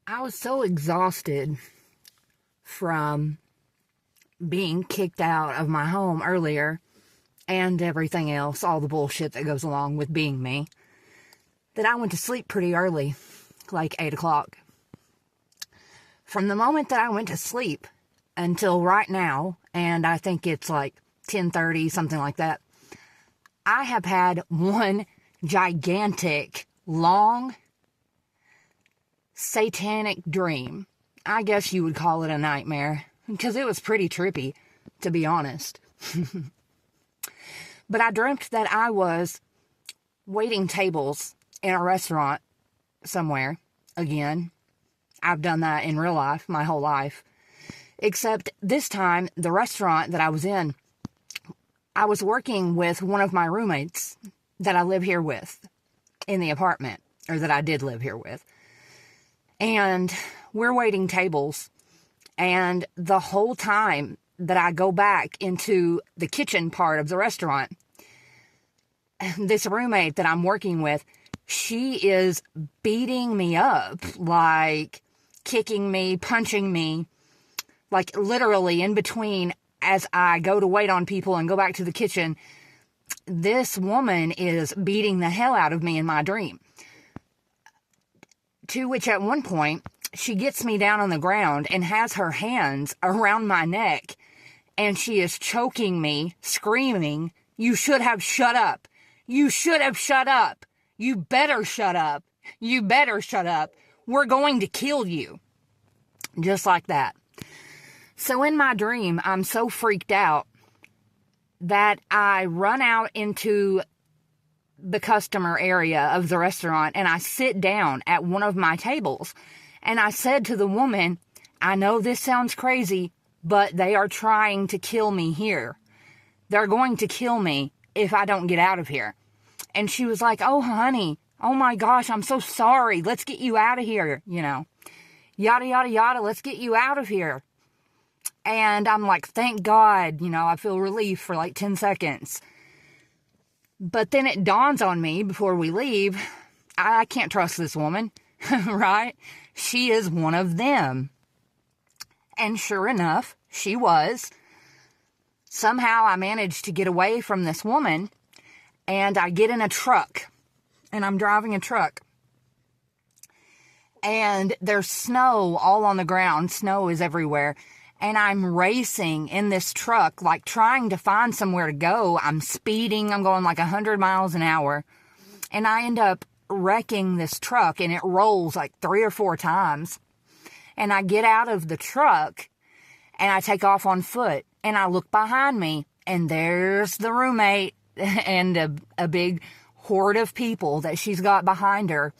I was so exhausted from being kicked out of my home earlier and everything else, all the bullshit that goes along with being me, that I went to sleep pretty early, like 8 o'clock. From the moment that I went to sleep until right now, and I think it's like 10:30, something like that, I have had one gigantic, long, satanic dream. I guess you would call it a nightmare, because it was pretty trippy, to be honest. But I dreamt that I was waiting tables in a restaurant somewhere. Again, I've done that in real life my whole life. Except this time, the restaurant that I was in, I was working with one of my roommates that I live here with in the apartment, or that I did live here with. And we're waiting tables, and the whole time that I go back into the kitchen part of the restaurant, this roommate that I'm working with, she is beating me up, like kicking me, punching me, like literally in between as I go to wait on people and go back to the kitchen. This woman is beating the hell out of me in my dream. To which at one point, she gets me down on the ground and has her hands around my neck, and she is choking me, screaming, "You should have shut up. You should have shut up. You better shut up. You better shut up. We're going to kill you." Just like that. So in my dream, I'm so freaked out that I run out into the customer area of the restaurant and I sit down at one of my tables. And I said to the woman, "I know this sounds crazy, but they are trying to kill me here. They're going to kill me if I don't get out of here." And she was like, "Oh, honey, oh my gosh, I'm so sorry. Let's get you out of here, yada, yada, yada. Let's get you out of here." And I'm like, thank God, I feel relief for like 10 seconds. But then it dawns on me before we leave, I can't trust this woman, right? She is one of them. And sure enough, she was. Somehow I managed to get away from this woman, and I get in a truck, and I'm driving a truck. And there's snow all on the ground. Snow is everywhere. And I'm racing in this truck, like trying to find somewhere to go. I'm speeding. I'm going like 100 miles an hour. And I end up wrecking this truck, and it rolls like 3 or 4 times. And I get out of the truck, and I take off on foot. And I look behind me, and there's the roommate and a big horde of people that she's got behind her.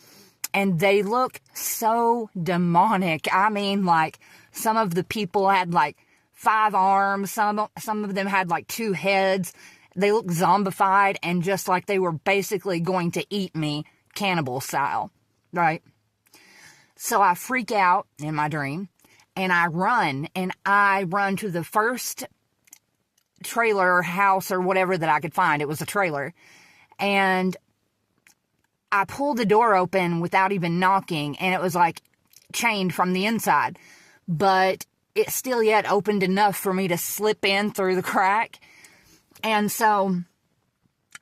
And they look so demonic. I mean, like, some of the people had like 5 arms. Some of them had like 2 heads. They looked zombified and just like they were basically going to eat me, cannibal style, right? So I freak out in my dream, and I run to the first trailer, house, or whatever that I could find. It was a trailer. And I pulled the door open without even knocking, and it was like chained from the inside. But it still yet opened enough for me to slip in through the crack. And so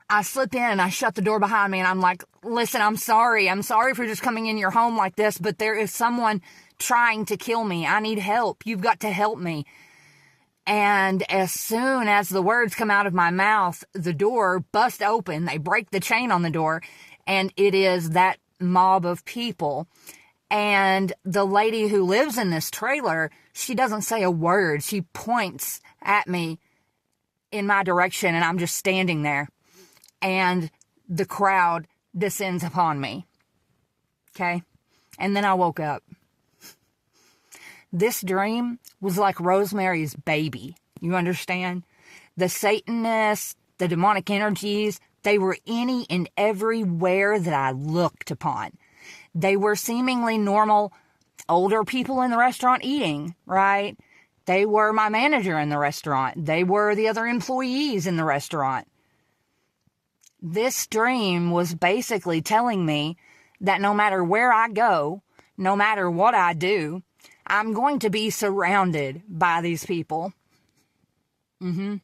I slip in and I shut the door behind me, and I'm like, "Listen, I'm sorry. I'm sorry for just coming in your home like this, but there is someone trying to kill me. I need help. You've got to help me." And as soon as the words come out of my mouth, the door busts open. They break the chain on the door, and it is that mob of people. And the lady who lives in this trailer, she doesn't say a word. She points at me in my direction, and I'm just standing there. And the crowd descends upon me. Okay? And then I woke up. This dream was like Rosemary's Baby. You understand? The Satanists, the demonic energies, they were any and everywhere that I looked upon. They were seemingly normal older people in the restaurant eating, right? They were my manager in the restaurant. They were the other employees in the restaurant. This dream was basically telling me that no matter where I go, no matter what I do, I'm going to be surrounded by these people. And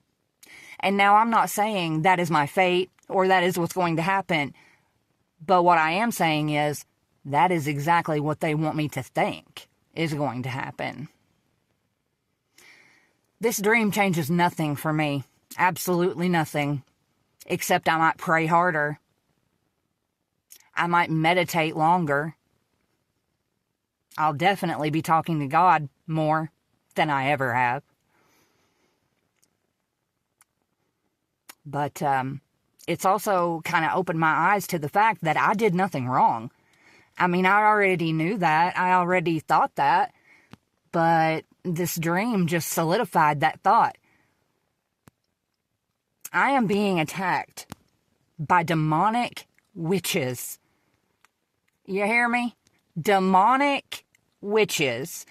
now I'm not saying that is my fate or that is what's going to happen. But what I am saying is that is exactly what they want me to think is going to happen. This dream changes nothing for me. Absolutely nothing. Except I might pray harder. I might meditate longer. I'll definitely be talking to God more than I ever have. But it's also kind of opened my eyes to the fact that I did nothing wrong. I mean, I already knew that. I already thought that. But this dream just solidified that thought. I am being attacked by demonic witches. You hear me? Demonic witches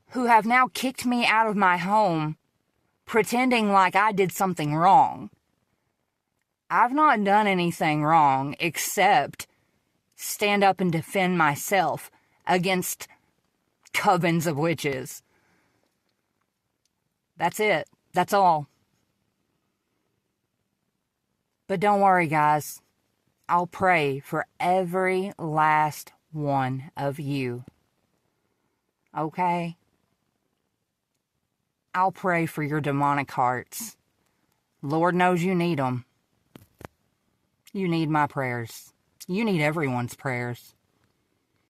who have now kicked me out of my home, pretending like I did something wrong. I've not done anything wrong except stand up and defend myself against covens of witches. That's it. That's all. But don't worry, guys. I'll pray for every last one of you. Okay? I'll pray for your demonic hearts. Lord knows you need them. You need my prayers. You need everyone's prayers.